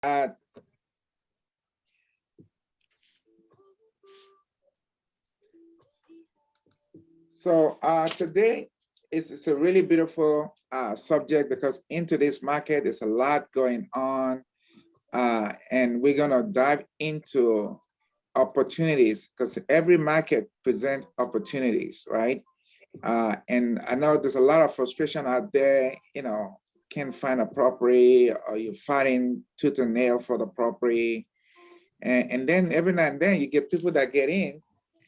Uh, Today it's a really beautiful subject because in today's market, there's a lot going on. And we're gonna dive into opportunities because every market presents opportunities, right? And I know there's a lot of frustration out there, can't find a property or you're fighting tooth and nail for the property. And then every now and then you get people that get in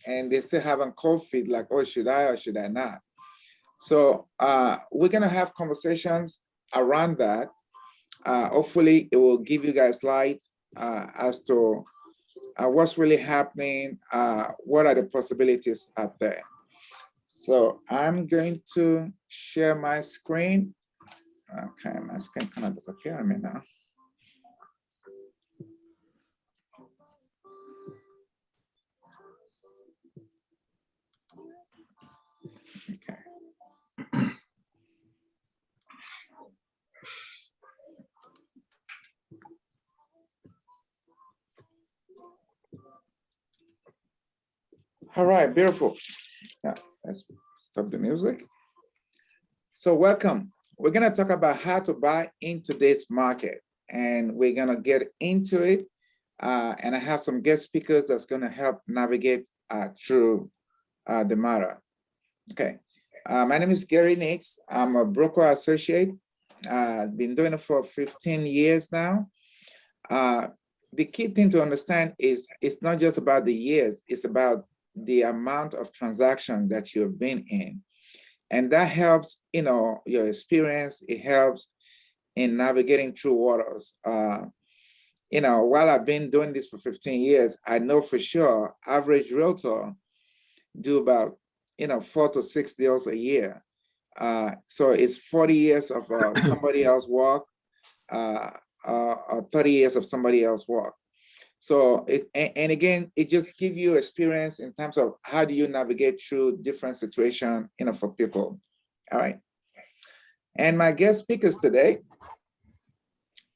and they still haven't cold feet like, oh, should I or should I not? So we're gonna have conversations around that. Hopefully it will give you guys light as to what's really happening, what are the possibilities out there. So I'm going to share my screen. Okay, my screen kind of disappeared on me now. Okay. All right, beautiful. Yeah, let's stop the music. So welcome. We're gonna talk about how to buy in today's market, and we're gonna get into it. And I have some guest speakers that's gonna help navigate through the matter. Okay. My name is Gary Nix. I'm a broker associate. I've been doing it for 15 years now. The key thing to understand is it's not just about the years, it's about the amount of transaction that you've been in. And that helps, your experience, it helps in navigating through waters. While I've been doing this for 15 years, I know for sure average realtor do about, 4 to 6 deals a year. So it's 40 years of somebody else work, 30 years of somebody else work. So and again, it just gives you experience in terms of how do you navigate through different situations, for people. All right. And my guest speakers today,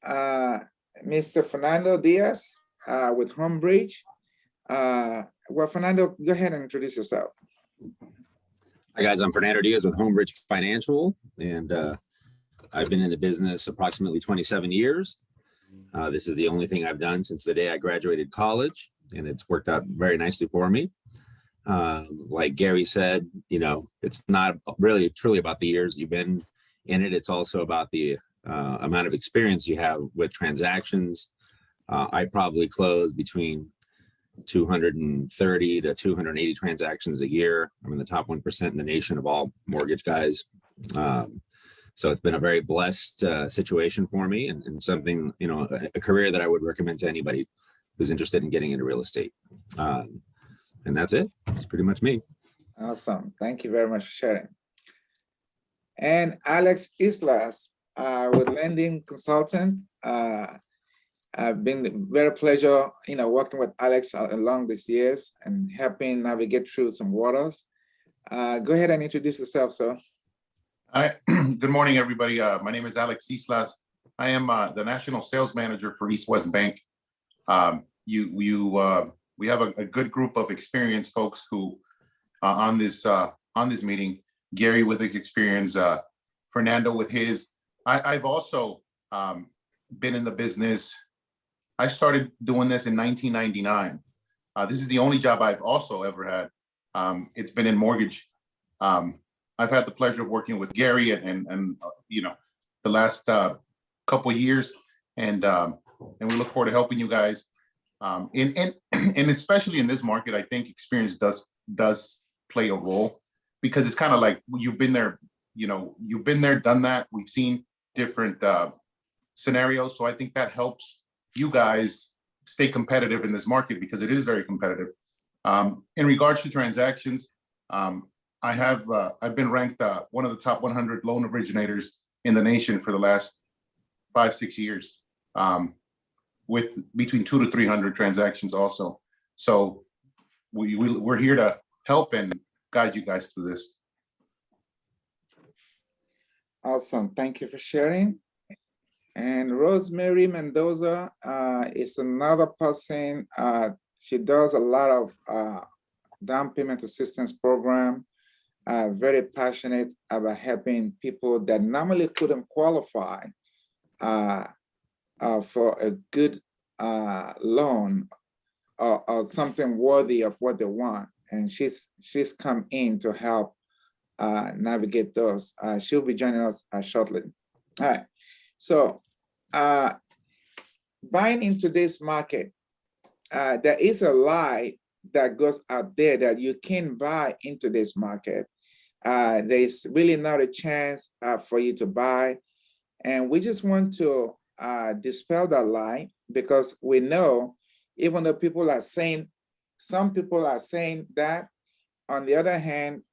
Mr. Fernando Diaz with Homebridge. Well, Fernando, go ahead and introduce yourself. Hi guys, I'm Fernando Diaz with Homebridge Financial, and I've been in the business approximately 27 years. This is the only thing I've done since the day I graduated college, and it's worked out very nicely for me. Like Gary said, it's not really truly about the years you've been in it. It's also about the amount of experience you have with transactions. I probably close between 230 to 280 transactions a year. I'm in the top 1% in the nation of all mortgage guys. So it's been a very blessed situation for me, and something, a career that I would recommend to anybody who's interested in getting into real estate. And that's it. It's pretty much me. Awesome. Thank you very much for sharing. And Alex Islas with Lending Consultant. I've been very pleasure, working with Alex along these years and helping navigate through some waters. Go ahead and introduce yourself, sir. Hi, good morning, everybody. My name is Alex Islas. I am the National Sales Manager for East West Bank. We have a good group of experienced folks who on this meeting. Gary with his experience, Fernando with his. I've also been in the business. I started doing this in 1999. This is the only job I've also ever had. It's been in mortgage. I've had the pleasure of working with Gary and the last couple of years, and we look forward to helping you guys. And especially in this market, I think experience does play a role, because it's kind of like you've been there, done that. We've seen different scenarios, so I think that helps you guys stay competitive in this market, because it is very competitive. In regards to transactions, I've been ranked one of the top 100 loan originators in the nation for the last 5-6 years, with between 200 to 300 transactions also. So we're here to help and guide you guys through this. Awesome. Thank you for sharing. And Rosemary Mendoza is another person. She does a lot of down payment assistance program. Very passionate about helping people that normally couldn't qualify for a good loan or something worthy of what they want. And she's come in to help navigate those. She'll be joining us shortly. All right. So buying into this market, there is a lie that goes out there that you can buy into this market. There's really not a chance for you to buy. And we just want to dispel that lie, because we know, even though people are saying, some people are saying that, on the other hand,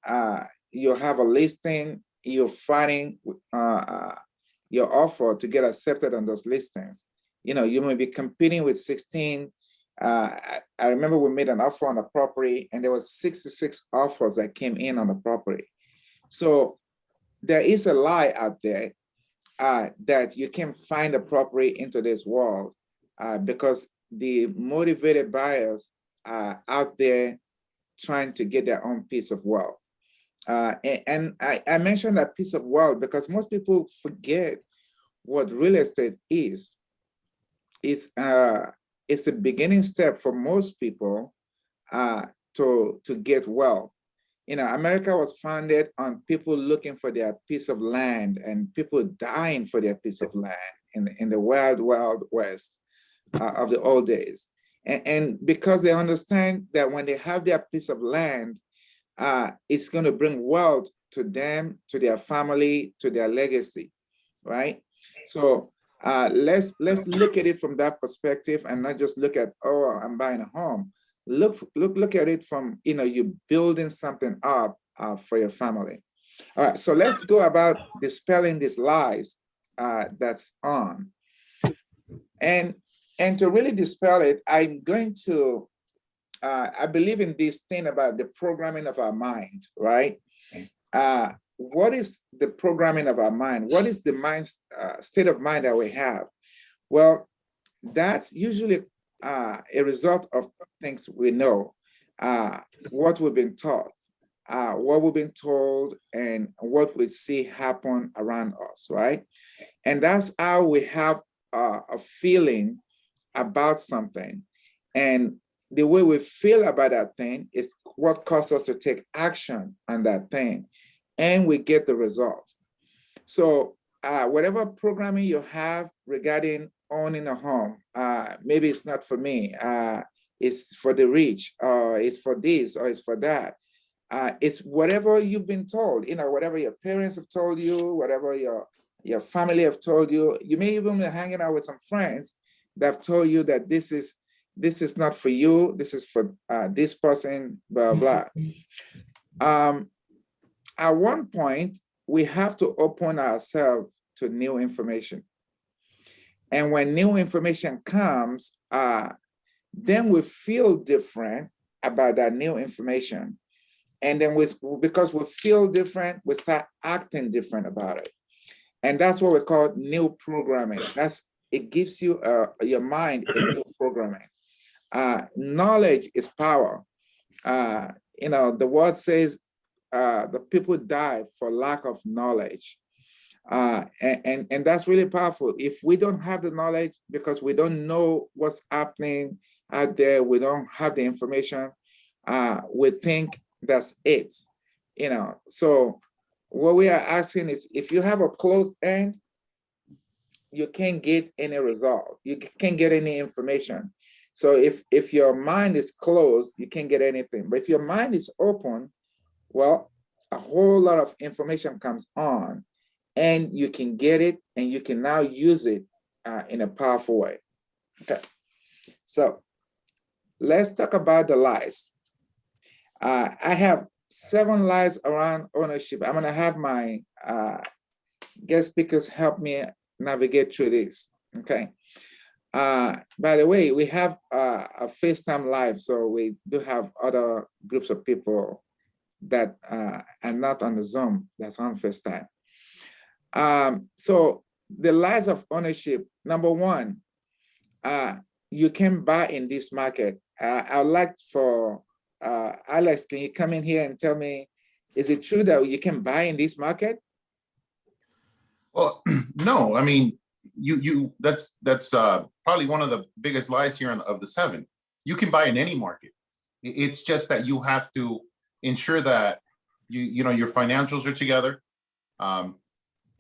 you have a listing, you're fighting your offer to get accepted on those listings. You know, you may be competing with 16. I remember we made an offer on a property and there was 66 offers that came in on the property. So there is a lie out there that you can find a property into this world because the motivated buyers are out there trying to get their own piece of wealth. And I mentioned that piece of wealth because most people forget what real estate is. It's a beginning step for most people to get wealth. You know, America was founded on people looking for their piece of land and people dying for their piece of land in the wild, wild west of the old days. And because they understand that when they have their piece of land, it's going to bring wealth to them, to their family, to their legacy, right? So let's look at it from that perspective and not just look at, oh, I'm buying a home. Look at it from, you know, you're building something up for your family. All right, so let's go about dispelling these lies that's on. And to really dispel it, I'm going to, I believe in this thing about the programming of our mind, right? What is the programming of our mind? What is the mind state of mind that we have? Well, that's usually a result of things we know, what we've been taught, what we've been told, and what we see happen around us, right? And that's how we have a feeling about something. And the way we feel about that thing is what causes us to take action on that thing, and we get the result. So whatever programming you have regarding owning a home, maybe it's not for me, it's for the rich, or it's for this, or it's for that. It's whatever you've been told, you know, whatever your parents have told you, whatever your family have told you. You may even be hanging out with some friends that have told you that this is not for you, this is for this person, blah, blah. At one point, we have to open ourselves to new information. And when new information comes, then we feel different about that new information. And then because we feel different, we start acting different about it. And that's what we call new programming. It gives you your mind a new programming. Knowledge is power. You know, the word says the people die for lack of knowledge. And that's really powerful. If we don't have the knowledge because we don't know what's happening out there, we don't have the information, we think that's it, you know. So what we are asking is, if you have a closed end, you can't get any result. You can't get any information. So if your mind is closed, you can't get anything. But if your mind is open, well, a whole lot of information comes on, and you can get it, and you can now use it in a powerful way. Okay, so let's talk about the lies. I have 7 lies around ownership. I'm gonna have my guest speakers help me navigate through this, okay? By the way, we have a FaceTime live, so we do have other groups of people that are not on the Zoom, that's on FaceTime. So the lies of ownership. Number one, you can buy in this market. I would like for Alex, can you come in here and tell me, is it true that you can buy in this market? Well, no, I mean, that's probably one of the biggest lies here of the seven. You can buy in any market. It's just that you have to ensure that you know your financials are together. And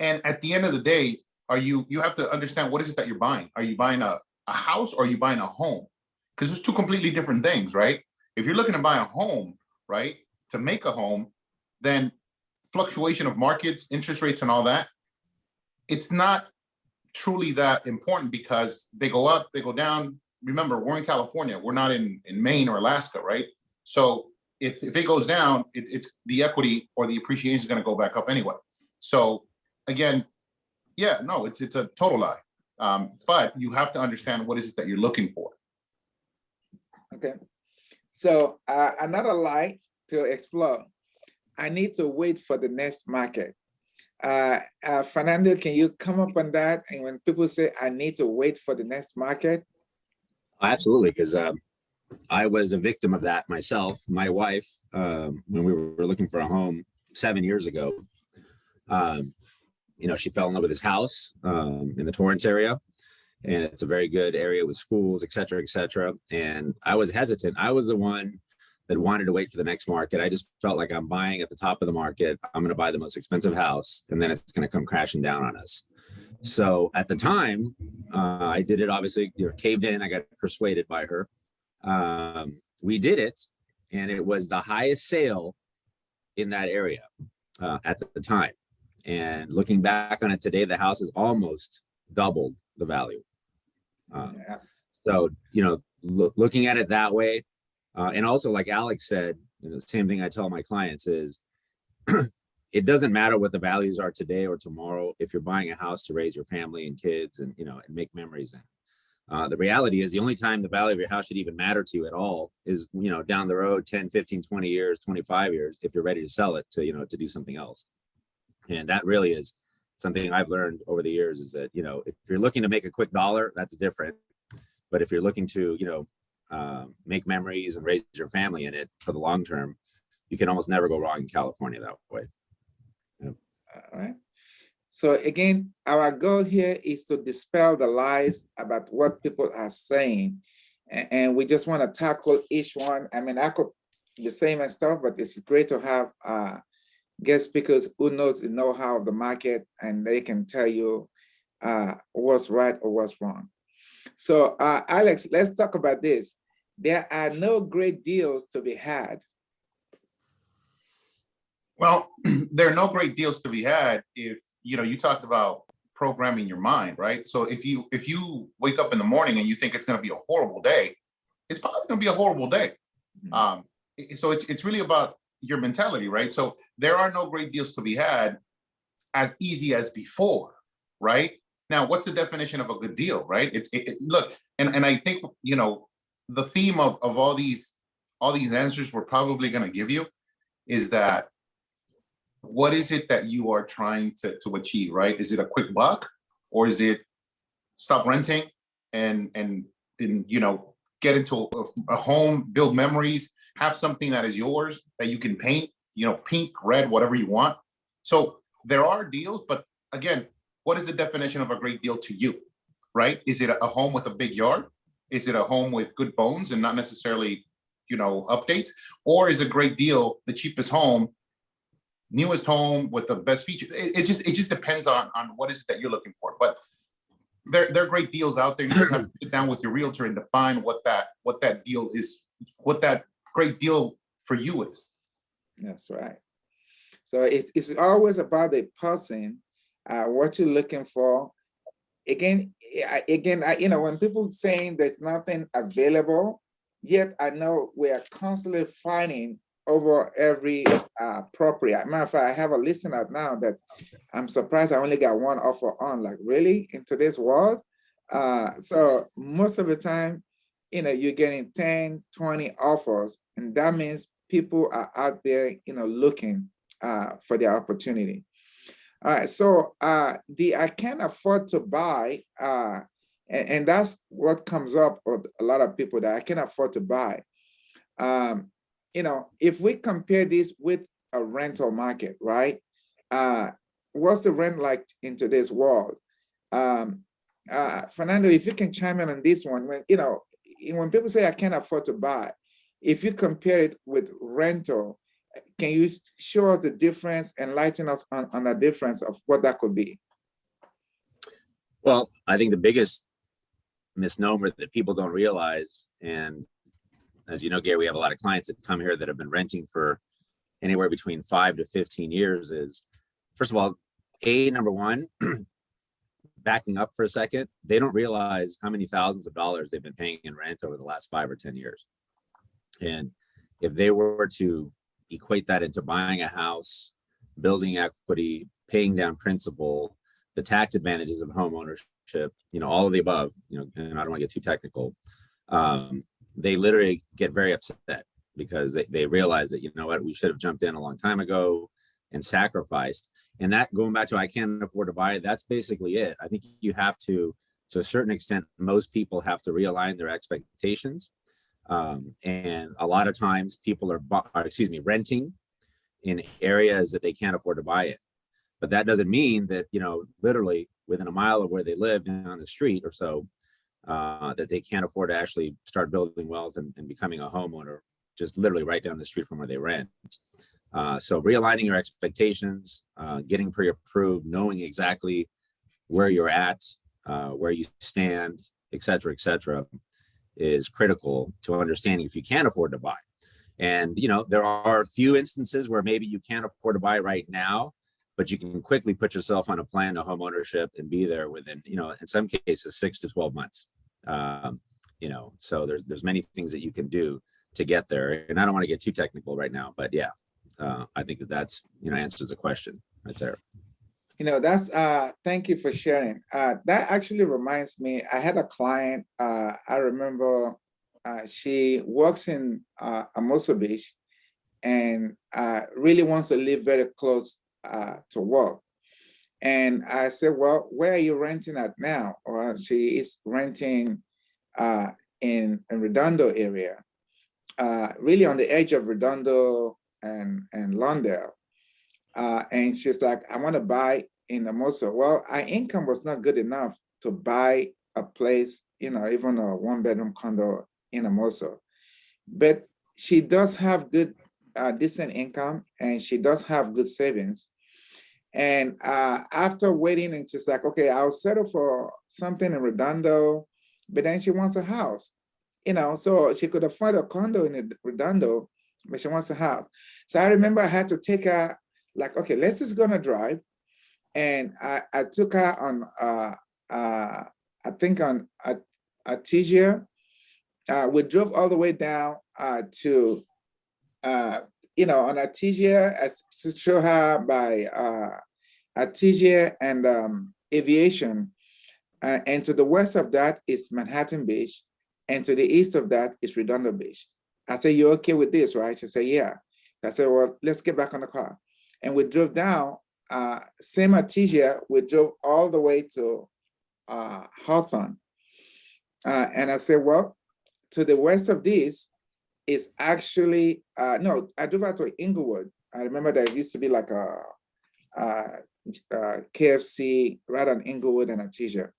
at the end of the day, you have to understand what is it that you're buying. Are you buying a house or are you buying a home? Because there's two completely different things, right? If you're looking to buy a home, right, to make a home, then fluctuation of markets, interest rates, and all that, it's not truly that important because they go up, they go down. Remember, we're in California. We're not in Maine or Alaska, right? So if it goes down, it's the equity or the appreciation is going to go back up anyway. So again, yeah, no, it's a total lie. But you have to understand what is it that you're looking for. Okay. So another lie to explore. I need to wait for the next market. Fernando, can you come up on that? And when people say, I need to wait for the next market? Absolutely, because I was a victim of that myself. My wife, when we were looking for a home 7 years ago, you know, she fell in love with this house in the Torrance area. And it's a very good area with schools, et cetera, et cetera. And I was hesitant. I was the one that wanted to wait for the next market. I just felt like I'm buying at the top of the market. I'm going to buy the most expensive house, and then it's going to come crashing down on us. So at the time, I did it, obviously, you know, caved in. I got persuaded by her. We did it, and it was the highest sale in that area at the time. And looking back on it today, the house has almost doubled the value. So, you know, looking at it that way, and also like Alex said, you know, the same thing I tell my clients is it doesn't matter what the values are today or tomorrow if you're buying a house to raise your family and kids and, you know, and make memories in. The reality is the only time the value of your house should even matter to you at all is, you know, down the road, 10, 15, 20 years, 25 years, if you're ready to sell it to, you know, to do something else. And that really is something I've learned over the years is that, you know, if you're looking to make a quick dollar, that's different. But if you're looking to, you know, make memories and raise your family in it for the long term, you can almost never go wrong in California that way. Yep. All right. So again, our goal here is to dispel the lies about what people are saying. And we just want to tackle each one. I mean, I could be saying my stuff, but it's great to have guest speakers who knows the know-how of the market, and they can tell you what's right or what's wrong. So Alex, let's talk about this. There are no great deals to be had. Well, there are no great deals to be had if, you know, you talked about programming your mind, right? So if you wake up in the morning and you think it's going to be a horrible day, it's probably going to be a horrible day. So it's really about your mentality, right? So there are no great deals to be had as easy as before, right? Now, what's the definition of a good deal, right? Look, and I think, you know, the theme of all these answers we're probably going to give you is that what is it that you are trying to achieve, right? Is it a quick buck, or is it stop renting and you know, get into a home, build memories, have something that is yours that you can paint, you know, pink, red, whatever you want. So there are deals, but again, what is the definition of a great deal to you, right? Is it a home with a big yard? Is it a home with good bones and not necessarily, you know, updates? Or is a great deal the cheapest home, newest home with the best features? It just depends on what is it that you're looking for. But there are great deals out there. You just have to sit down with your realtor and define what that deal is, what that great deal for you is. That's right. So it's always about the person, what you're looking for. Again, you know, when people saying there's nothing available, yet I know we are constantly fighting over every property. As a matter of fact, I have a listener now that I'm surprised I only got one offer on. Like, really, in today's world? So most of the time, you know, you're getting 10, 20 offers, and that means people are out there, you know, looking for their opportunity. All right, so the I can't afford to buy, and that's what comes up with a lot of people that I can afford to buy. Um, if we compare this with a rental market, right? Uh, what's the rent like in today's world? Um, Fernando, if you can chime in on this one, when people say I can't afford to buy, if you compare it with rental, can you show us the difference, enlighten us on the difference of what that could be? Well, I think the biggest misnomer that people don't realize, and as you know, Gary, we have a lot of clients that come here that have been renting for anywhere between 5 to 15 years, is first of all, number one, backing up for a second, they don't realize how many thousands of dollars they've been paying in rent over the last 5 or 10 years. And if they were to equate that into buying a house, building equity, paying down principal, the tax advantages of home ownership, all of the above, and I don't want to get too technical, they literally get very upset because they realize that, what, we should have jumped in a long time ago and sacrificed. And that, going back to I can't afford to buy it, that's basically it. I think you have to a certain extent, most people have to realign their expectations. And a lot of times people are renting in areas that they can't afford to buy it. But that doesn't mean that, literally within a mile of where they live down the street or so, that they can't afford to actually start building wealth and becoming a homeowner, just literally right down the street from where they rent. So realigning your expectations, getting pre-approved, knowing exactly where you're at, where you stand, et cetera, is critical to understanding if you can afford to buy. And, there are a few instances where maybe you can't afford to buy right now, but you can quickly put yourself on a plan to home ownership and be there within, in some cases, 6 to 12 months. So there's many things that you can do to get there. And I don't want to get too technical right now, but yeah, I think that's, answers the question right there. That's thank you for sharing. That actually reminds me, I had a client, I remember she works in Hermosa Beach and really wants to live very close to work. And I said, well, where are you renting at now? Or she is renting in Redondo area, really on the edge of Redondo and Lawndale. And she's like, I want to buy in Hermosa. Well, our income was not good enough to buy a place, even a 1-bedroom condo in Hermosa. But she does have good, decent income, and she does have good savings. And after waiting, and she's like, okay, I'll settle for something in Redondo, but then she wants a house, so she could afford a condo in Redondo, but she wants a house. So I remember I had to take her, like, okay, let's just go on a drive. And I took her on, I think on Artesia. We drove all the way down to, on Artesia, to show her by Artesia and Aviation. And to the west of that is Manhattan Beach. And to the east of that is Redondo Beach. I said, you're okay with this, right? She said, yeah. I said, well, let's get back on the car. And we drove down, same Artesia, we drove all the way to Hawthorne. And I said, well, to the west of this is actually, no, I drove out to Inglewood. I remember there used to be like a KFC right on Inglewood and Artesia.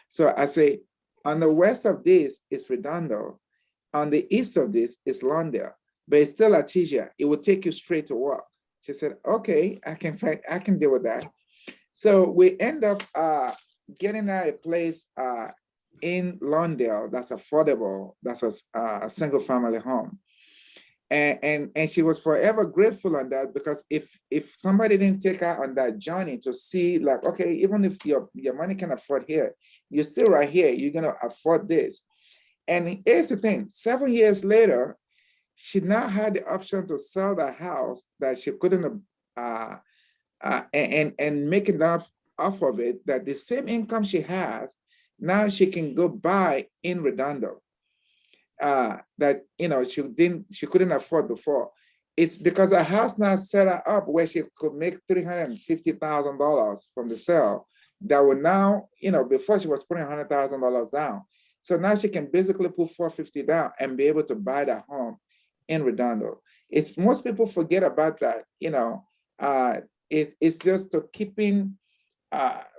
So I say, on the west of this is Redondo. On the east of this is Lawndale, but it's still Artesia. It will take you straight to work. She said, okay, I can deal with that. So we end up getting her a place in Lawndale that's affordable, that's a single family home. And she was forever grateful on that, because if somebody didn't take her on that journey to see, like, okay, even if your money can afford here, you're still right here, you're gonna afford this. And here's the thing, 7 years later, she now had the option to sell the house that she couldn't, and make enough off of it that the same income she has, now she can go buy in Redondo. That she couldn't afford before. it's because a house now set her up where she could make $350,000 from the sale. That would now, before she was putting $100,000 down. So now she can basically put $450 down and be able to buy that home in Redondo. It's most people forget about that. It's just to keeping.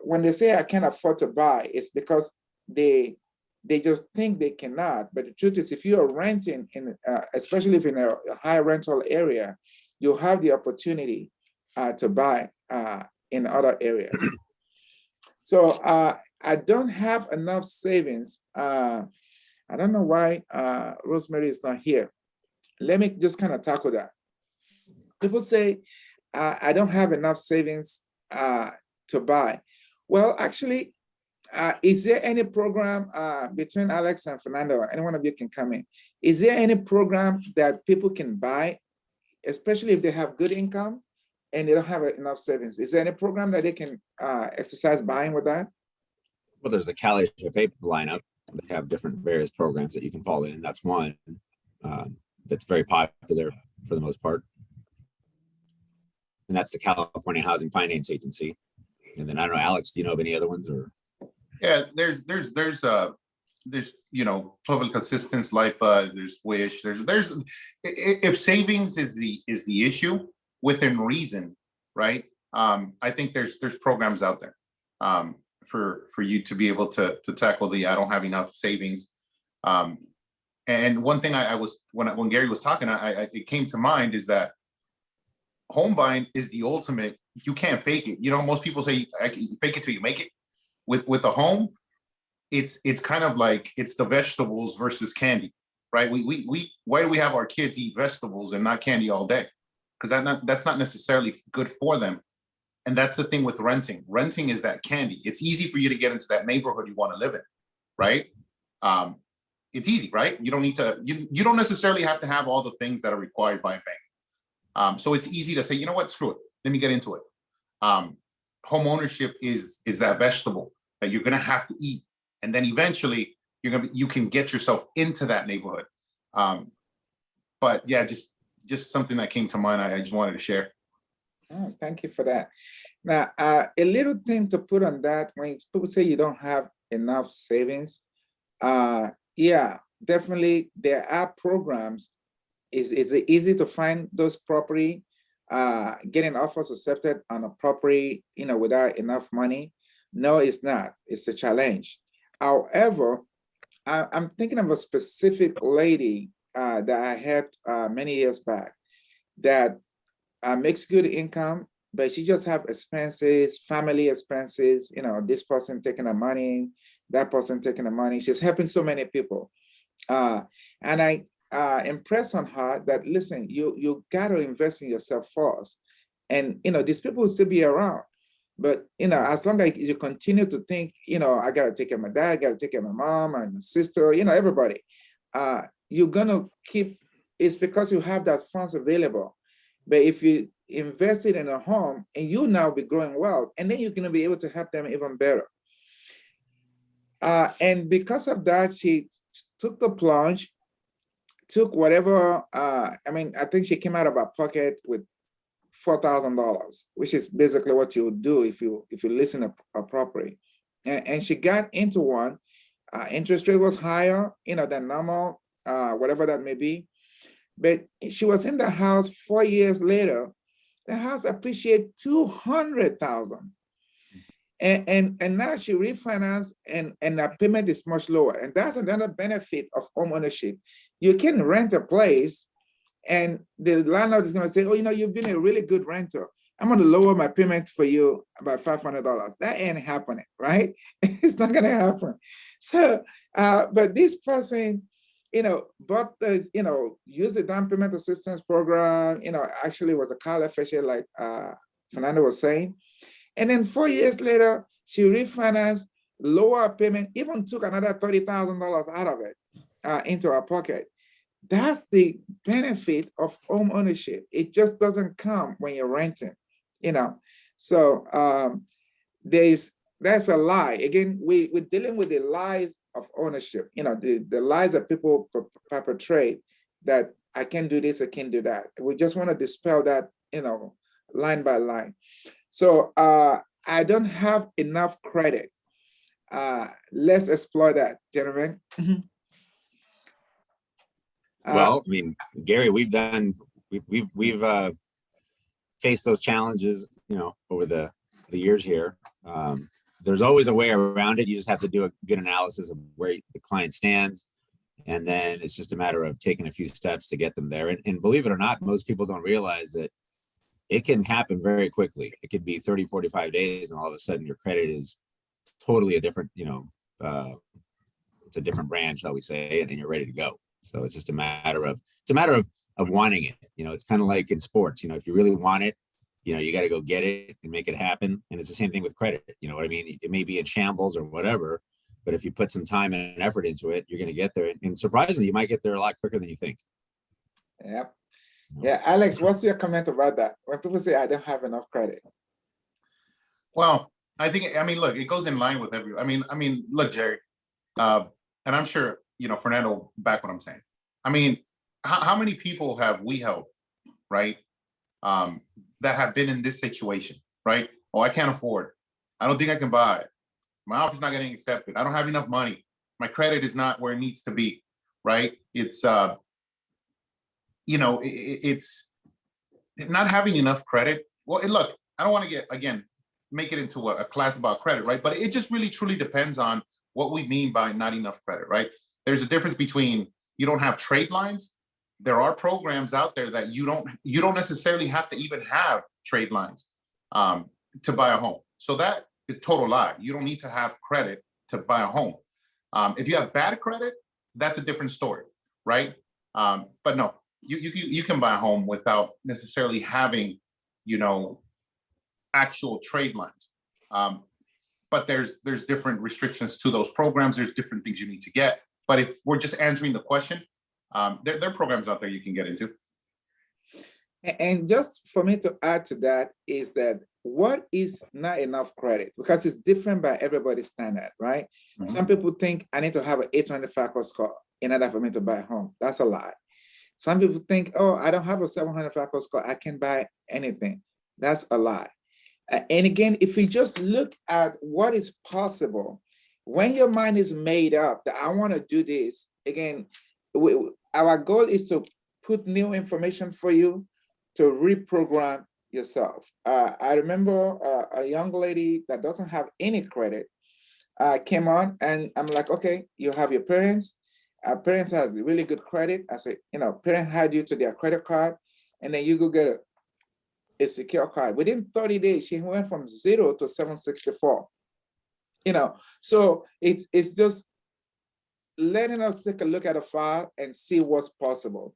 When they say I can't afford to buy, it's because they just think they cannot. But the truth is, if you are renting especially if in a high rental area, you have the opportunity to buy in other areas. So I don't have enough savings. I don't know why Rosemary is not here. Let me just kind of tackle that. People say, I don't have enough savings to buy. Well, actually, is there any program between Alex and Fernando, any one of you can come in. Is there any program that people can buy, especially if they have good income and they don't have enough savings? Is there any program that they can exercise buying with that? Well, there's a Cali HFA lineup. They have different various programs that you can fall in. That's one that's very popular for the most part. And that's the California Housing Finance Agency. And then I don't know, Alex, do you know of any other ones or? Yeah, there's public assistance, LIPA, there's WISH, there's if savings is the issue within reason, right? I think there's programs out there for you to be able to tackle the I don't have enough savings. And one thing I was when Gary was talking, it came to mind is that home buying is the ultimate. You can't fake it. Most people say you fake it till you make it. With a home, it's kind of like it's the vegetables versus candy, right? Why do we have our kids eat vegetables and not candy all day? Because that's not necessarily good for them. And that's the thing with renting. Renting is that candy. It's easy for you to get into that neighborhood you want to live in, right? It's easy, right? You don't need to. You don't necessarily have to have all the things that are required by a bank. So it's easy to say, you know what, screw it. Let me get into it. Home ownership is that vegetable that you're going to have to eat, and then eventually you can get yourself into that neighborhood. But yeah, just something that came to mind. I just wanted to share. Oh, thank you for that. Now, a little thing to put on that, when people say you don't have enough savings, yeah, definitely there are programs. Is it easy to find those property? Getting offers accepted on a property, without enough money? No, it's not. It's a challenge. However, I'm thinking of a specific lady that I helped many years back that makes good income, but she just have expenses, family expenses. This person taking the money, that person taking the money. She's helping so many people, and I impress on her that, listen, you got to invest in yourself first. And, these people will still be around. But, as long as you continue to think, I got to take care of my dad, I got to take care of my mom and my sister, everybody, you're going to keep, it's because you have that funds available. But if you invest it in a home and you now be growing wealth, and then you're going to be able to help them even better. And because of that, she took the plunge, took whatever, I think she came out of her pocket with $4,000, which is basically what you would do if you listen a property. And she got into one. Interest rate was higher, than normal, whatever that may be. But she was in the house 4 years later. The house appreciated $200,000. And now she refinanced and the payment is much lower. And that's another benefit of home ownership. You can rent a place and the landlord is going to say, oh, you've been a really good renter. I'm going to lower my payment for you about $500. That ain't happening, right? It's not going to happen. So, but this person, bought the, used the down payment assistance program, actually was a car official, like Fernando was saying. And then 4 years later, she refinanced, lower payment, even took another $30,000 out of it into her pocket. That's the benefit of home ownership. It just doesn't come when you're renting, So that's a lie. Again, we're dealing with the lies of ownership, the lies that people perpetrate that I can do this, I can do that. We just want to dispel that, line by line. So I don't have enough credit. Let's explore that, gentlemen. Well, I mean, Gary, we've faced those challenges, over the years here. There's always a way around it. You just have to do a good analysis of where the client stands. And then it's just a matter of taking a few steps to get them there. And believe it or not, most people don't realize that it can happen very quickly. It could be 30, 45 days, and all of a sudden your credit is totally a different, it's a different brand, shall we say, and you're ready to go. So it's just a matter of wanting it. It's kind of like in sports, if you really want it, you got to go get it and make it happen. And it's the same thing with credit. You know what I mean? It may be in shambles or whatever, but if you put some time and effort into it, you're going to get there. And surprisingly, you might get there a lot quicker than you think. Yep. Yeah, Alex, what's your comment about that? When people say I don't have enough credit. Well, look, it goes in line with look, Jerry, and I'm sure, Fernando will back what I'm saying. How many people have we helped, right? That have been in this situation, right? Oh, I can't afford. I don't think I can buy it. My offer's not getting accepted. I don't have enough money. My credit is not where it needs to be, right? It's, it's not having enough credit. Well, look, I don't want to make it into a class about credit, right? But it just really truly depends on what we mean by not enough credit, right? There's a difference between you don't have trade lines. There are programs out there that you don't necessarily have to even have trade lines to buy a home. So that is total lie. You don't need to have credit to buy a home. If you have bad credit, that's a different story, right? But no, you can buy a home without necessarily having, actual trade lines. But there's different restrictions to those programs. There's different things you need to get. But if we're just answering the question, there are programs out there you can get into. And just for me to add to that is that what is not enough credit? Because it's different by everybody's standard, right? Mm-hmm. Some people think I need to have an 800 FICO score in order for me to buy a home. That's a lie. Some people think, oh, I don't have a 700 FICO score, I can buy anything. That's a lie. And again, if you just look at what is possible, when your mind is made up that I want to do this, again, our goal is to put new information for you to reprogram yourself. I remember a young lady that doesn't have any credit came on, and I'm like, okay, you have your parents. Parents has really good credit. I said, parent had you to their credit card, and then you go get a secure card. Within 30 days, she went from 0 to 764. So it's just letting us take a look at a file and see what's possible.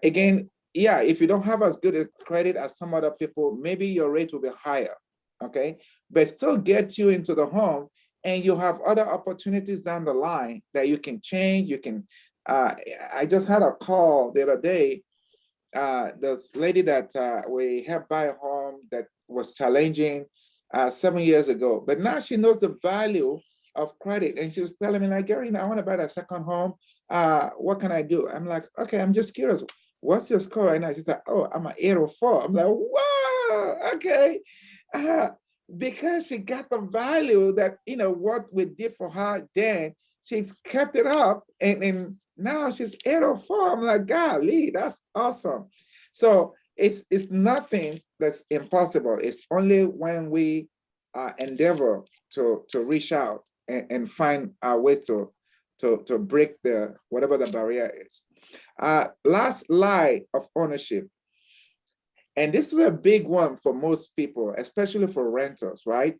Again, yeah, if you don't have as good a credit as some other people, maybe your rate will be higher, okay? But still get you into the home, and you have other opportunities down the line that you can change. You can, I just had a call the other day, this lady that we helped buy a home that was challenging 7 years ago, but now she knows the value of credit. And she was telling me like, Gary, I want to buy that second home. What can I do? I'm like, okay, I'm just curious. What's your score right now? She's like, oh, I'm an 804. I'm like, wow, okay. Because she got the value that, what we did for her then, she's kept it up. And now she's 804. I'm like, golly, that's awesome. So it's nothing that's impossible. It's only when we endeavor to reach out and find our ways to break whatever the barrier is. Last lie of ownership. And this is a big one for most people, especially for renters, right?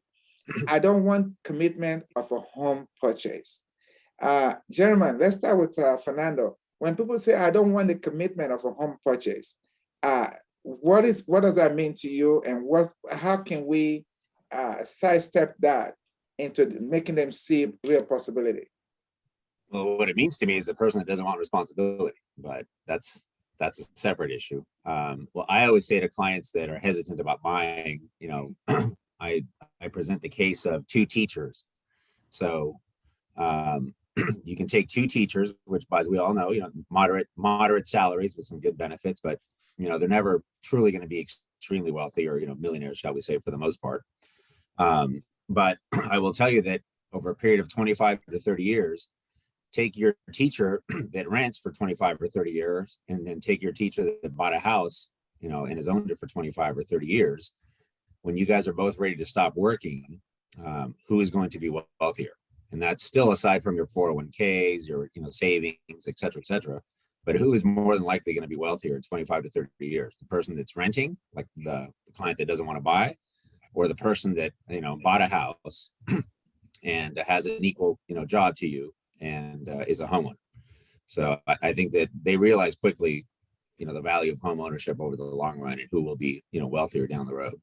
I don't want commitment of a home purchase. Gentlemen, let's start with Fernando. When people say, I don't want the commitment of a home purchase, what does that mean to you? And how can we sidestep that into making them see real possibility? Well, what it means to me is the person that doesn't want responsibility, but that's a separate issue. Well, I always say to clients that are hesitant about buying, I present the case of two teachers. So you can take two teachers, which, as we all know, moderate salaries with some good benefits, but they're never truly going to be extremely wealthy or millionaires, shall we say, for the most part. But I will tell you that over a period of 25 to 30 years, take your teacher that rents for 25 or 30 years, and then take your teacher that bought a house, and has owned it for 25 or 30 years. When you guys are both ready to stop working, who is going to be wealthier? And that's still aside from your 401ks, your savings, et cetera, but who is more than likely going to be wealthier in 25 to 30 years? The person that's renting, like the client that doesn't want to buy, or the person that bought a house and has an equal job to you and is a homeowner. So I think that they realize quickly the value of home ownership over the long run, and who will be wealthier down the road.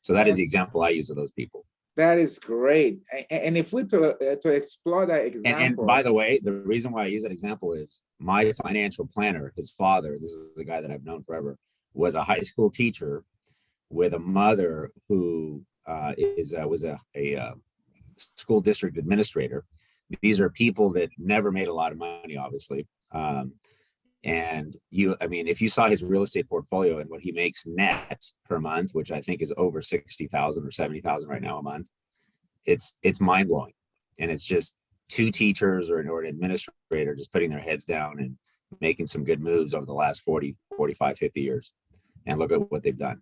So that is the example I use of those people. That is great. And if we to explore that example. And by the way, the reason why I use that example is my financial planner, his father, this is a guy that I've known forever, was a high school teacher with a mother who was a school district administrator. These are people that never made a lot of money, obviously. And if you saw his real estate portfolio and what he makes net per month, which I think is over 60,000 or 70,000 right now a month, it's mind blowing. And it's just two teachers or an administrator just putting their heads down and making some good moves over the last 40, 45, 50 years. And look at what they've done.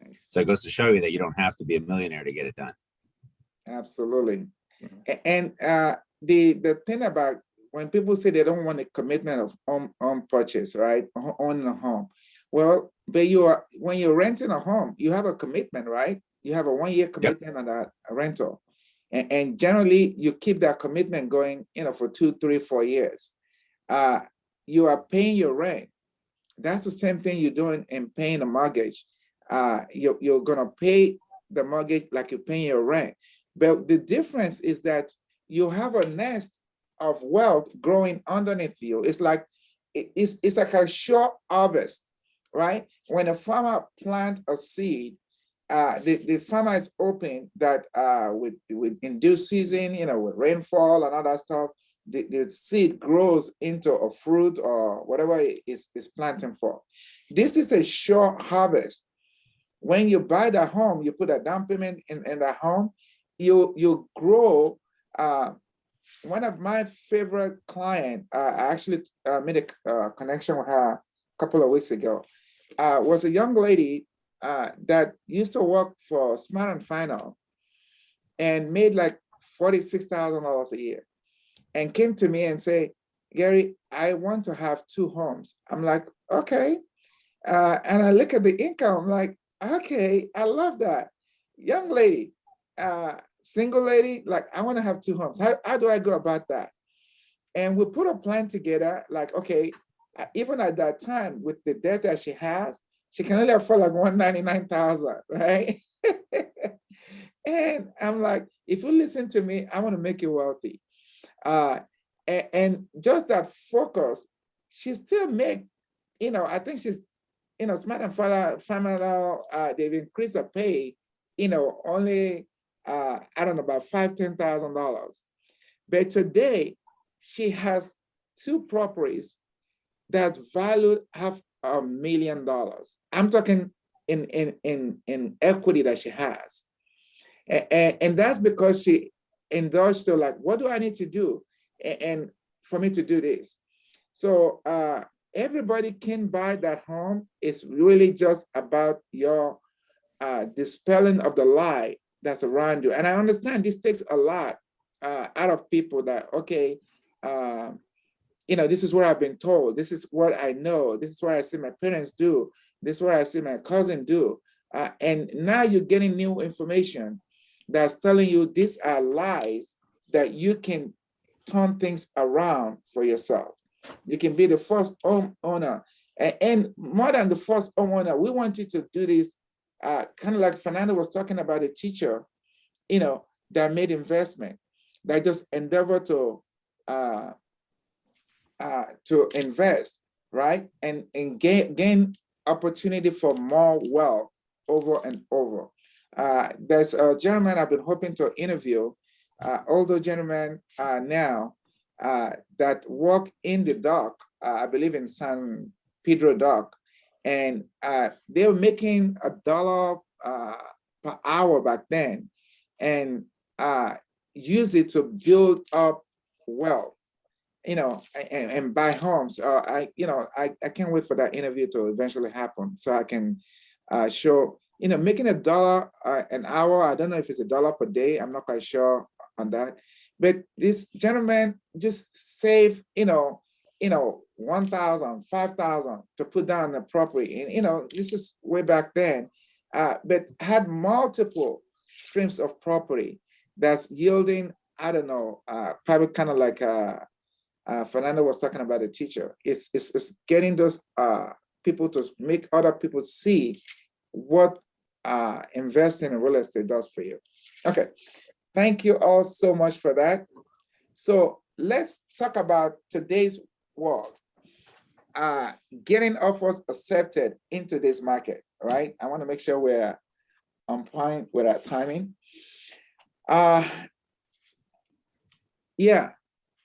Nice. So it goes to show you that you don't have to be a millionaire to get it done. Absolutely. And the thing about when people say they don't want a commitment of home purchase, right? Owning a home. Well, but when you're renting a home, you have a commitment, right? You have a 1-year commitment on that rental. And generally you keep that commitment going, for 2, 3, 4 years. You are paying your rent. That's the same thing you're doing in paying a mortgage. You're gonna pay the mortgage like you're paying your rent. But the difference is that you have a nest of wealth growing underneath you. It's like it's like a short harvest, right? When a farmer plants a seed, the farmer is hoping that with in due season, with rainfall and all that stuff, the seed grows into a fruit or whatever it is planting for. This is a short harvest. When you buy the home, you put a down payment in the home, you grow. One of my favorite clients, I actually made a connection with her a couple of weeks ago, was a young lady that used to work for Smart and Final and made like $46,000 a year, and came to me and say, Gary, I want to have 2 homes. I'm like, okay. And I look at the income, I'm like, okay, I love that. Young lady, single lady, like, I want to have 2 homes. How do I go about that? And we put a plan together, like, okay, even at that time, with the debt that she has, she can only afford like $199,000, right? And I'm like, if you listen to me, I want to make you wealthy. And just that focus, she still make, I think she's, Smart and Family, they've increased the pay, only, I don't know, about $5,000, $10,000. But today, she has 2 properties that's valued $500,000. I'm talking in equity that she has. And that's because she indulged to, like, what do I need to do and for me to do this? So everybody can buy that home. It's really just about your dispelling of the lie that's around you. And I understand this takes a lot out of people that, okay, this is what I've been told. This is what I know. This is what I see my parents do. This is what I see my cousin do. And now you're getting new information that's telling you these are lies, that you can turn things around for yourself. You can be the first homeowner. And more than the first homeowner, we want you to do this kind of like Fernando was talking about, a teacher, that made investment, that just endeavor to invest, right? And gain opportunity for more wealth over and over. There's a gentleman I've been hoping to interview. older gentlemen now that work in the dock, I believe in San Pedro dock, and they were making $1 per hour back then, and use it to build up wealth, and buy homes. I can't wait for that interview to eventually happen so I can show, making $1 an hour. I don't know if it's $1 per day. I'm not quite sure on that. But this gentleman just saved, 1,000, 5,000 to put down the property. And, this is way back then, but had multiple streams of property that's yielding, I don't know, probably kind of like Fernando was talking about a teacher. It's getting those people to make other people see what investing in real estate does for you. Okay, thank you all so much for that. So let's talk about today's world. Getting offers accepted into this market, right? I want to make sure we're on point with our timing. Yeah,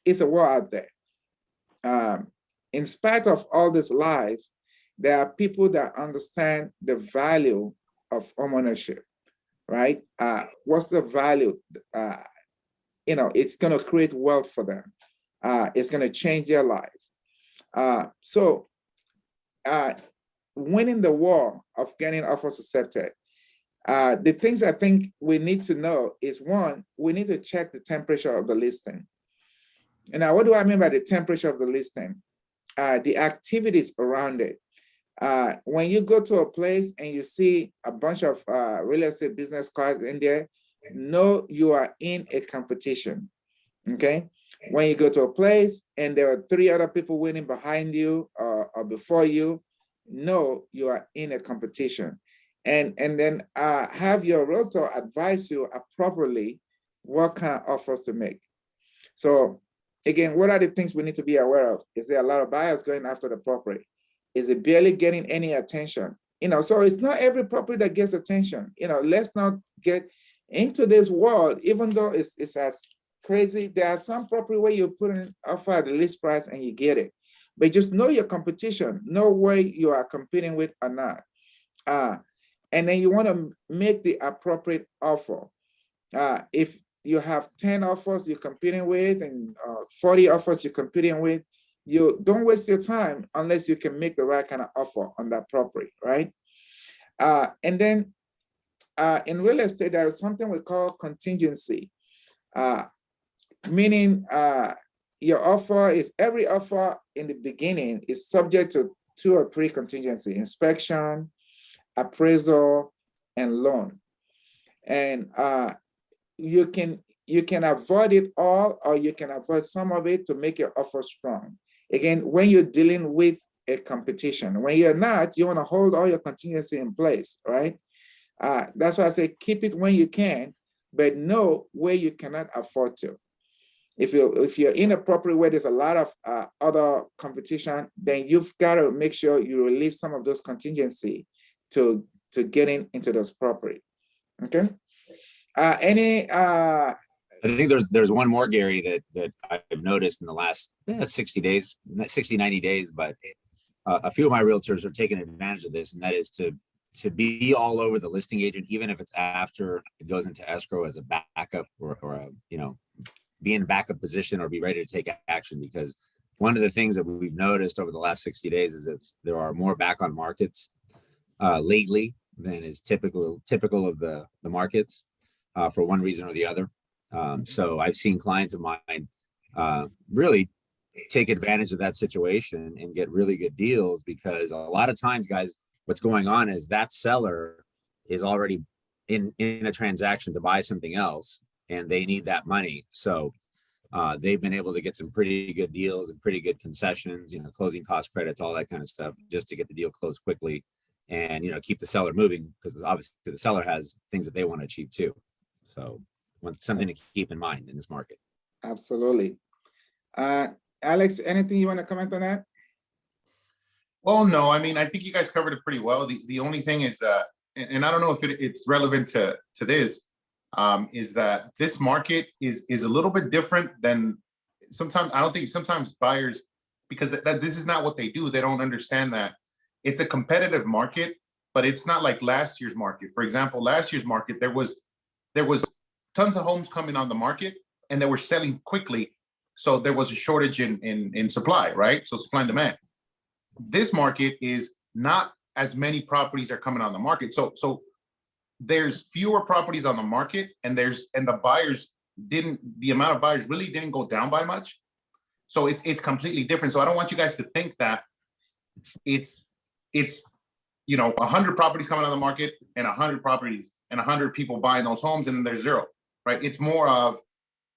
it's a war out there. In spite of all these lies, there are people that understand the value of homeownership, right? What's the value? It's going to create wealth for them. It's going to change their life. So winning the war of getting offers accepted, the things I think we need to know is, one, we need to check the temperature of the listing. And now, what do I mean by the temperature of the listing? The activities around it. When you go to a place and you see a bunch of real estate business cards in there, know you are in a competition, okay? When you go to a place and there are 3 other people waiting behind you or before you, know you are in a competition. And then have your realtor advise you appropriately what kind of offers to make. So again, what are the things we need to be aware of? Is there a lot of buyers going after the property? Is it barely getting any attention? So it's not every property that gets attention. Let's not get into this world, even though it's as crazy. There are some property where you put an offer at the list price and you get it. But just know your competition, know where you are competing with or not. And then you want to make the appropriate offer. If you have 10 offers you're competing with and 40 offers you're competing with, you don't waste your time unless you can make the right kind of offer on that property, right? And then in real estate, there is something we call contingency, meaning your offer is, every offer in the beginning is subject to 2 or 3 contingency: inspection, appraisal, and loan. And you can avoid it all, or you can avoid some of it to make your offer strong. Again, when you're dealing with a competition, when you're not, you want to hold all your contingency in place, right? That's why I say keep it when you can, but know where you cannot afford to. If you're in a property where there's a lot of other competition, then you've got to make sure you release some of those contingency to getting into those property. Okay. I think there's one more, Gary, that I've noticed in the last 60 days, 60, 90 days, but a few of my realtors are taking advantage of this, and that is to be all over the listing agent, even if it's after it goes into escrow as a backup or be in backup position or be ready to take action. Because one of the things that we've noticed over the last 60 days is that there are more back on markets lately than is typical of the markets for one reason or the other. So I've seen clients of mine really take advantage of that situation and get really good deals, because a lot of times, guys, what's going on is that seller is already in a transaction to buy something else, and they need that money. So they've been able to get some pretty good deals and pretty good concessions, closing cost credits, all that kind of stuff, just to get the deal closed quickly and, keep the seller moving, because obviously the seller has things that they want to achieve too. So something to keep in mind in this market. Absolutely. Alex, anything you want to comment on that? Well, no, I mean, I think you guys covered it pretty well. The only thing is, and I don't know if it's relevant to this, is that this market is a little bit different than sometimes. I don't think sometimes buyers, because this is not what they do. They don't understand that it's a competitive market, but it's not like last year's market. For example, last year's market, there was tons of homes coming on the market and they were selling quickly. So there was a shortage in supply, right? So supply and demand. This market is not as many properties are coming on the market. So there's fewer properties on the market, and the amount of buyers really didn't go down by much. So it's completely different. So I don't want you guys to think that it's 100 properties coming on the market and 100 properties and 100 people buying those homes, and then there's zero, right? It's more of,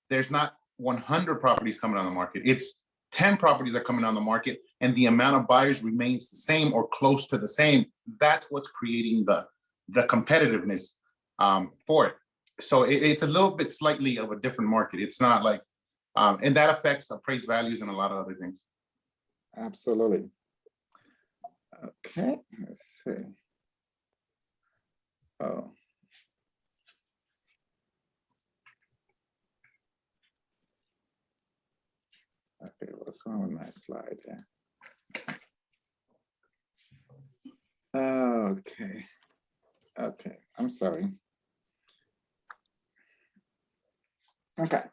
there's not 100 properties coming on the market. It's 10 properties are coming on the market, and the amount of buyers remains the same or close to the same. That's what's creating the competitiveness for it. So it's a little bit slightly of a different market. It's not like, and that affects appraised values and a lot of other things. Absolutely. Okay, let's see. Oh. Okay, what's wrong with my slide there? Okay. Okay, I'm sorry. Okay,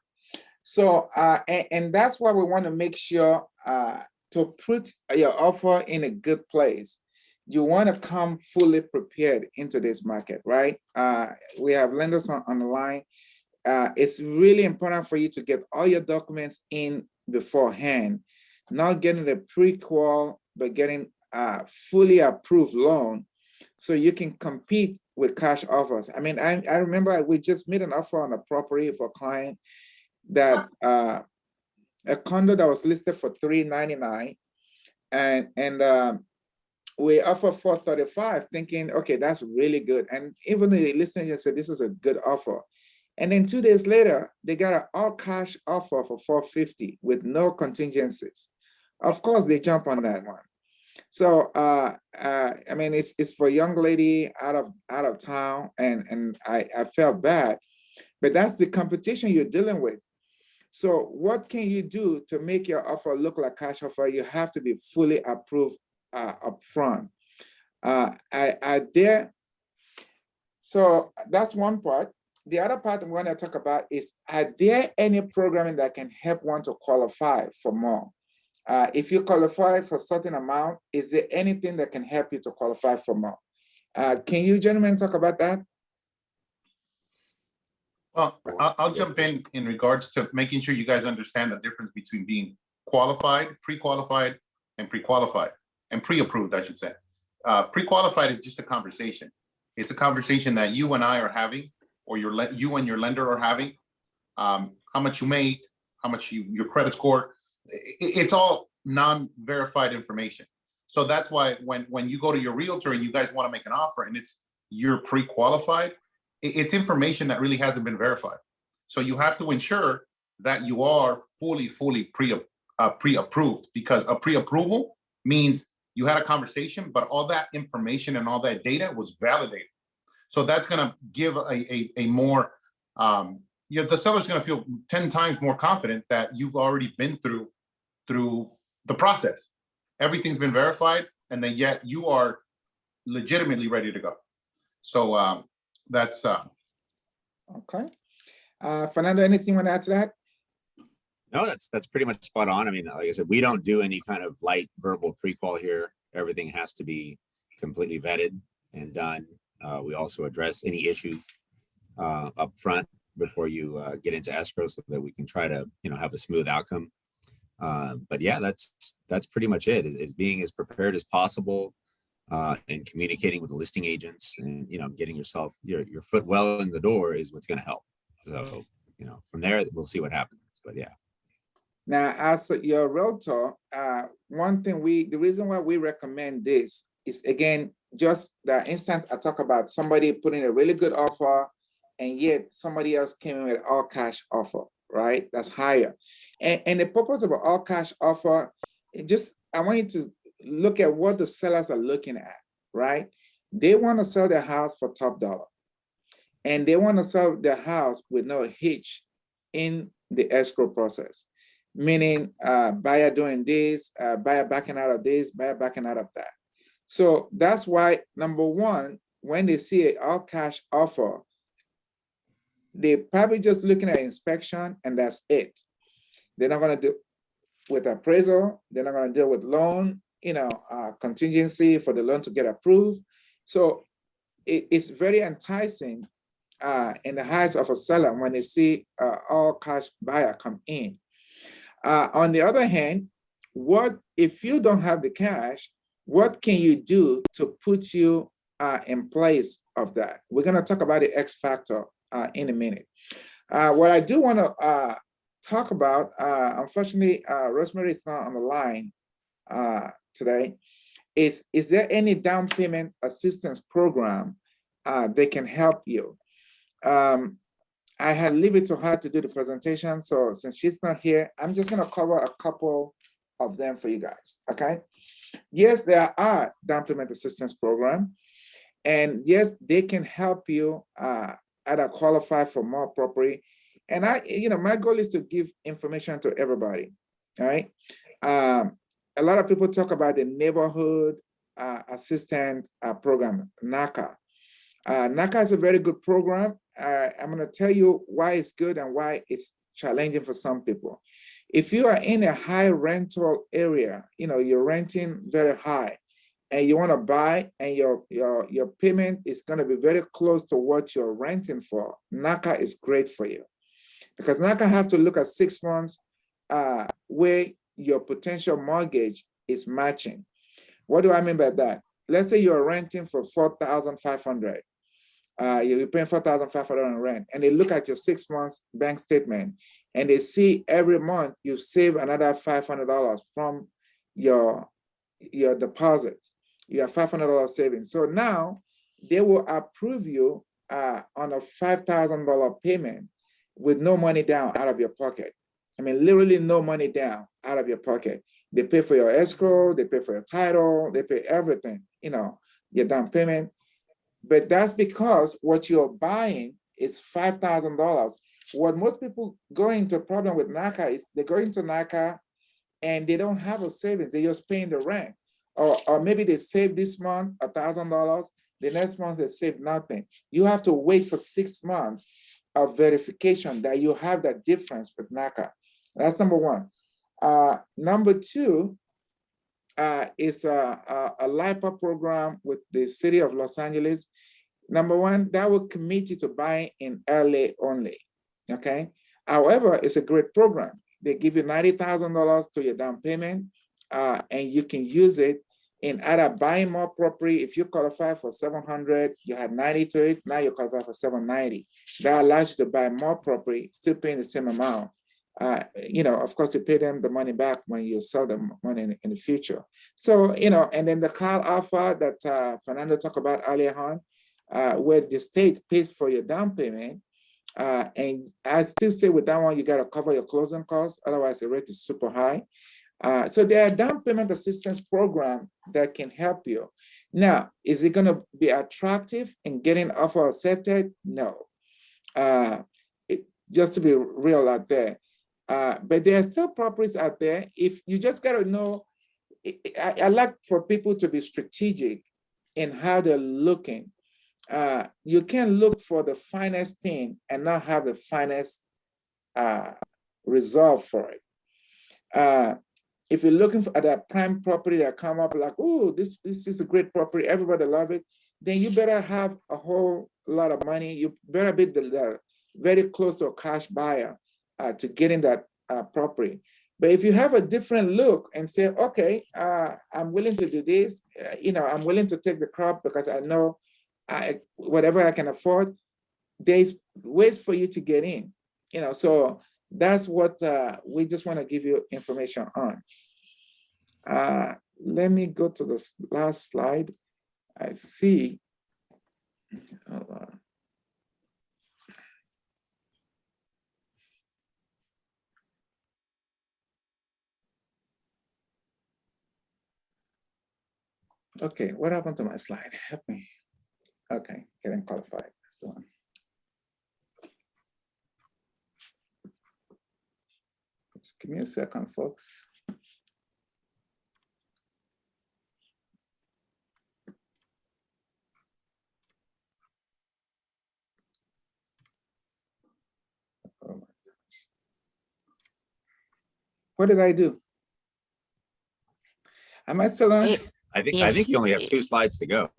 so and that's why we want to make sure to put your offer in a good place. You want to come fully prepared into this market, right? We have lenders on the line. It's really important for you to get all your documents in beforehand, not getting a pre-qual, but getting a fully approved loan so you can compete with cash offers. I mean, I remember we just made an offer on a property for a client that a condo that was listed for $399, and we offer $435, thinking, okay, that's really good. And even the listing agent said this is a good offer. And then 2 days later, they got an all cash offer for $450 with no contingencies. Of course, they jump on that one. So I mean, it's for a young lady out of town, and I felt bad, but that's the competition you're dealing with. So what can you do to make your offer look like cash offer? You have to be fully approved up front. So that's one part. The other part I'm going to talk about is, are there any programming that can help one to qualify for more? If you qualify for a certain amount, is there anything that can help you to qualify for more? Can you gentlemen talk about that? Well, I'll jump in regards to making sure you guys understand the difference between being qualified, pre-qualified, and pre-qualified, and pre-approved, I should say. Pre-qualified is just a conversation. It's a conversation that you and I are having, or you and your lender are having. How much you make, how much your credit score. It's all non-verified information. So that's why when you go to your realtor and you guys want to make an offer and you're pre-qualified, it's information that really hasn't been verified. So you have to ensure that you are fully pre-approved, because a pre-approval means you had a conversation, but all that information and all that data was validated. So that's going to give a more, the seller's going to feel 10 times more confident that you've already been through the process. Everything's been verified, and then yet you are legitimately ready to go. So that's okay. Fernando, anything you want to add to that? No, that's pretty much spot on. I mean, like I said, we don't do any kind of light verbal pre-qual here. Everything has to be completely vetted and done. We also address any issues up front before you get into escrow, so that we can try to have a smooth outcome. But yeah, that's pretty much it. Is being as prepared as possible, and communicating with the listing agents, and getting yourself your foot well in the door is what's going to help. So from there we'll see what happens. But yeah. Now, as your realtor, one thing the reason why we recommend this is, again, just the instant I talk about somebody putting a really good offer, and yet somebody else came in with all cash offer, right? That's higher. And the purpose of an all cash offer, I want you to look at what the sellers are looking at, right? They want to sell their house for top dollar. and they want to sell their house with no hitch in the escrow process, meaning buyer doing this, buyer backing out of this, buyer backing out of that. So that's why, number one, when they see an all cash offer, they're probably just looking at inspection and that's it. They're not going to do with appraisal. They're not going to deal with loan, contingency for the loan to get approved. So it's very enticing in the eyes of a seller when they see all cash buyer come in. On the other hand, what if you don't have the cash? What can you do to put you in place of that? We're going to talk about the X factor in a minute. What I do want to talk about, unfortunately, Rosemary is not on the line today, is there any down payment assistance program that can help you? I had leave it to her to do the presentation, so since she's not here, I'm just going to cover a couple of them for you guys, okay? Yes, there are down payment assistance program, and yes, they can help you either qualify for more property. And my goal is to give information to everybody, all right? A lot of people talk about the neighborhood assistant program, NACA. NACA is a very good program. I'm going to tell you why it's good and why it's challenging for some people. If you are in a high rental area, you're renting very high, and you want to buy, and your payment is going to be very close to what you're renting for, NACA is great for you, because NACA have to look at 6 months where your potential mortgage is matching. What do I mean by that? Let's say you're renting for $4,500. You're paying $4,500 on rent, and they look at your 6 months bank statement, and they see every month you save another $500 from your deposits. You have $500 savings. So now they will approve you on a $5,000 payment with no money down out of your pocket. I mean, literally no money down out of your pocket. They pay for your escrow, they pay for your title, they pay everything, your down payment. But that's because what you're buying is $5,000. What most people go into a problem with NACA is they go into NACA and they don't have a savings. They're just paying the rent. Or maybe they save this month $1,000. The next month they save nothing. You have to wait for 6 months of verification that you have that difference with NACA. That's number one. Number two is a LIPA program with the city of Los Angeles. Number one, that will commit you to buy in LA only, okay? However, it's a great program. They give you $90,000 to your down payment, and you can use it in either buying more property. If you qualify for 700, you have 90 to it, now you qualify for 790. That allows you to buy more property, still paying the same amount. Of course, you pay them the money back when you sell them money in the future. So, and then the Cal Alpha that Fernando talked about earlier on, where the state pays for your down payment. And I still say with that one, you got to cover your closing costs. Otherwise, the rate is super high. So there are down payment assistance program that can help you. Now, is it going to be attractive in getting offer accepted? No. Just to be real out there. But there are still properties out there. If you just got to know, I like for people to be strategic in how they're looking. You can look for the finest thing and not have the finest result for it. If you're looking at a prime property that come up like, oh, this is a great property, everybody love it, then you better have a whole lot of money. You better be very close to a cash buyer to getting that property. But if you have a different look and say, okay, I'm willing to do this, I'm willing to take the crop because I know whatever I can afford, there's ways for you to get in, so that's what we just want to give you information on. Let me go to the last slide. I see. Hold on. Okay, what happened to my slide? Help me. Okay, getting qualified. That's the one. Just give me a second, folks. Oh my gosh. What did I do? Am I still on? I think Yes, you only have 2 slides to go.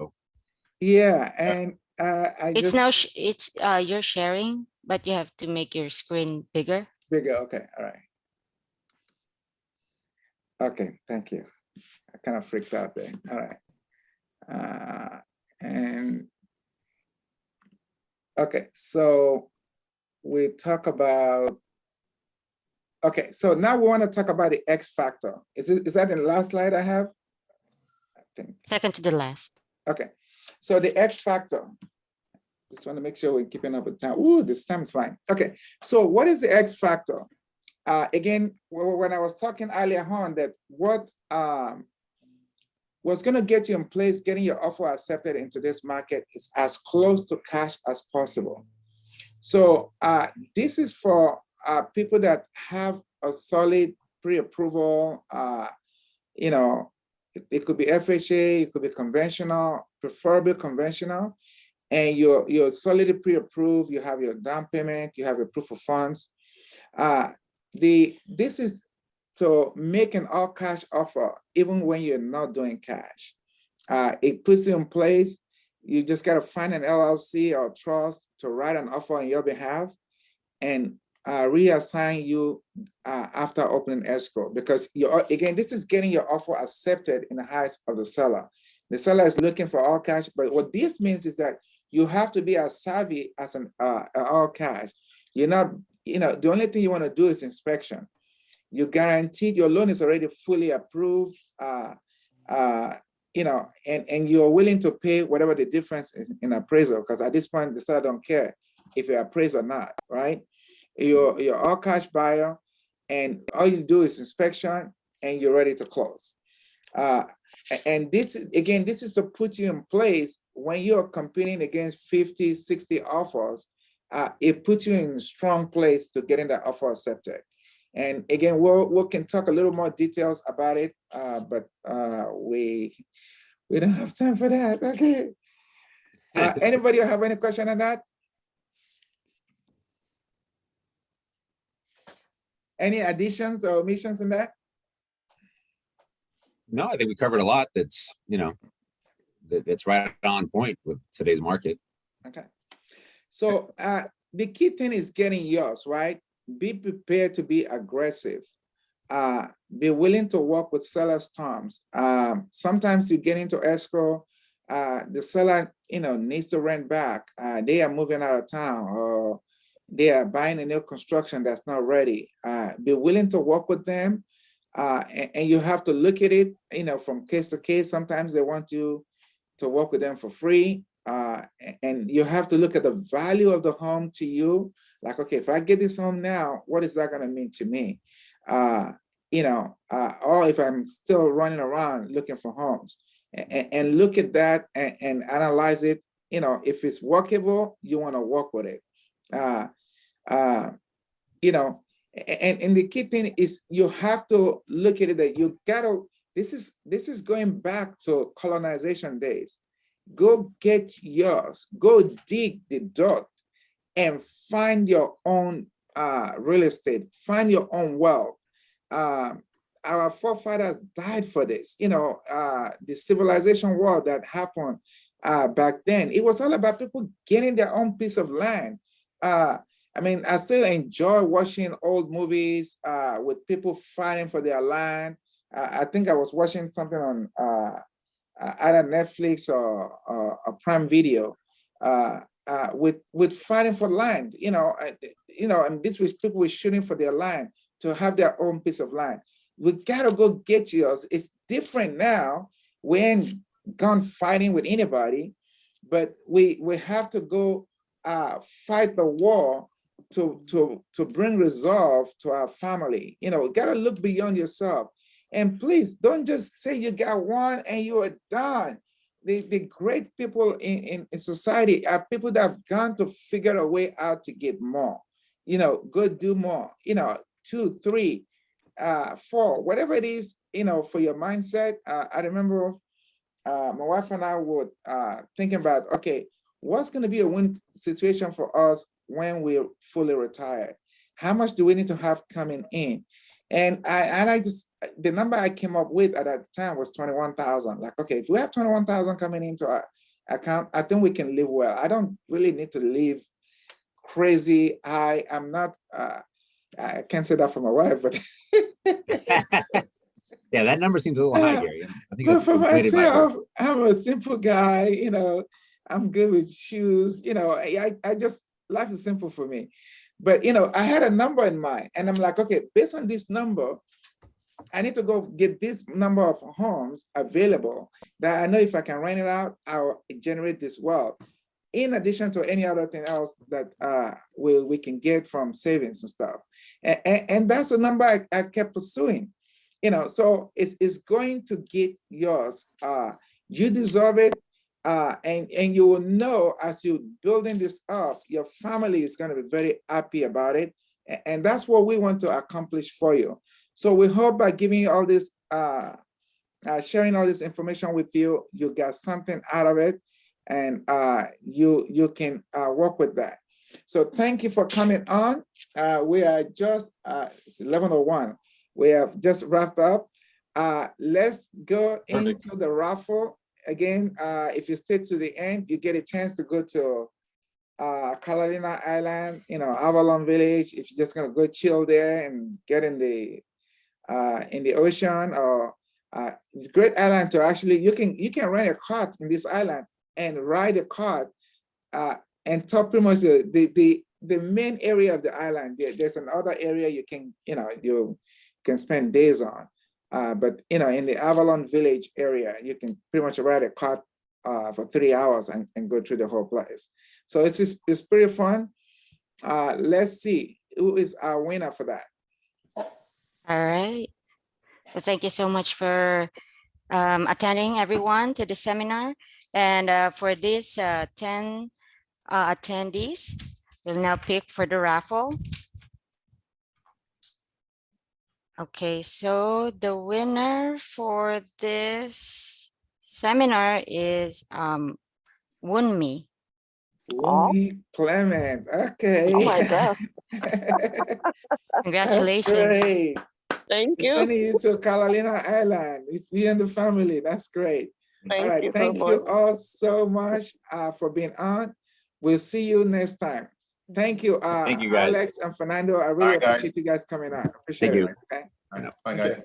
Yeah, and I it's just now you're sharing, but you have to make your screen bigger. bigger. Okay, all right. Okay, thank you. I kind of freaked out there. All right. And okay, so we talk about, okay, so now we want to talk about the X factor. Is that in the last slide I have? I think. Second to the last. Okay, so the X factor. Just want to make sure we're keeping up with time. Ooh, this time is fine. Okay, so what is the X factor? Again, when I was talking earlier on that what what's going to get you in place, getting your offer accepted into this market is as close to cash as possible. So this is for people that have a solid pre-approval, you know, it could be FHA, it could be conventional, preferably conventional, and you're solidly pre-approved, you have your down payment, you have your proof of funds. This is to make an all cash offer, even when you're not doing cash. It puts you in place. You just got to find an LLC or trust to write an offer on your behalf and reassign you after opening escrow, because again, this is getting your offer accepted in the eyes of the seller. The seller is looking for all cash, but what this means is that you have to be as savvy as an all cash. You're not, the only thing you want to do is inspection. You guaranteed your loan is already fully approved, and you're willing to pay whatever the difference is in appraisal, because at this point, the seller don't care if you're appraised or not, right? You're all cash buyer, and all you do is inspection, and you're ready to close. And this is to put you in place when you're competing against 50, 60 offers. It puts you in a strong place to getting that offer accepted. And again, we can talk a little more details about it, but we don't have time for that. Okay. Anybody have any question on that? Any additions or omissions in that? No, I think we covered a lot that's, that's right on point with today's market. Okay. So the key thing is getting yours, right? Be prepared to be aggressive. Be willing to work with seller's terms. Sometimes you get into escrow, the seller, needs to rent back. They are moving out of town, or they are buying a new construction that's not ready. Be willing to work with them. And you have to look at it, from case to case. Sometimes they want you to work with them for free. And you have to look at the value of the home to you. Like, okay, if I get this home now, what is that going to mean to me? Or if I'm still running around looking for homes, and look at that and analyze it. If it's workable, you want to work with it. And the key thing is you have to look at it that you gotta, this is going back to colonization days. Go get yours, go dig the dirt and find your own real estate, find your own wealth. Our forefathers died for this. The civilization war that happened back then, it was all about people getting their own piece of land. I still enjoy watching old movies with people fighting for their land. I think I was watching something on either Netflix or Prime Video with fighting for land. And this was people were shooting for their land to have their own piece of land. We gotta go get yours. It's different now. We ain't gone fighting with anybody, but we have to go fight the war to bring resolve to our family. Gotta look beyond yourself. And please don't just say you got one and you are done. The great people in society are people that have gone to figure a way out to get more. Go do more, 2, 3, for whatever it is, for your mindset. I remember my wife and I would thinking about, okay, what's going to be a win situation for us when we're fully retired? How much do we need to have coming in? And I just, the number I came up with at that time was 21,000. Like, okay, if we have 21,000 coming into our account, I think we can live well. I don't really need to live crazy. I'm not, I can't say that for my wife, but Yeah, that number seems a little high, Gary. I think but it's for inflated by her. myself, I'm a simple guy, I'm good with shoes, I just, life is simple for me. But, I had a number in mind and I'm like, okay, based on this number, I need to go get this number of homes available that I know if I can rent it out, I'll generate this wealth. In addition to any other thing else that we can get from savings and stuff. And that's the number I kept pursuing. So it's going to get yours. You deserve it. And you will know as you're building this up, your family is going to be very happy about it. And that's what we want to accomplish for you. So we hope by giving you all this, sharing all this information with you, you got something out of it, and you can work with that. So thank you for coming on. We are just, it's 11:01. We have just wrapped up. Let's go Perfect. into the raffle. Again, if you stay to the end, you get a chance to go to Carolina Island, Avalon Village. If you're just gonna go chill there and get in the ocean, or great island to actually, you can rent a cart in this island and ride a cart and top pretty much the main area of the island. There's another area you can spend days on. But in the Avalon Village area, you can pretty much ride a cart for 3 hours and go through the whole place. So it's pretty fun. Let's see who is our winner for that. All right. Well, thank you so much for attending, everyone, to the seminar. And for these 10 attendees, we'll now pick for the raffle. Okay, so the winner for this seminar is Wunmi. Wumi Clement. Okay. Oh my God. That's Congratulations. great. Thank We're you. sending you to Carolina Island. It's you and the family. That's great. All Thank right. you so Thank much. you all so much for being on. We'll see you next time. Thank you, Thank you, guys. Alex and Fernando. I really Bye, guys. appreciate you guys coming on. Appreciate Thank it. you. Okay. All right, bye, Okay. guys.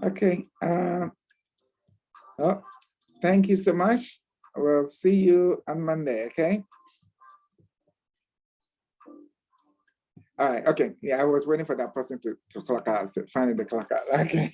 Okay. Well, thank you so much. We'll see you on Monday. Okay. All right. Okay. Yeah, I was waiting for that person to clock out. So finally, the clock out. Okay.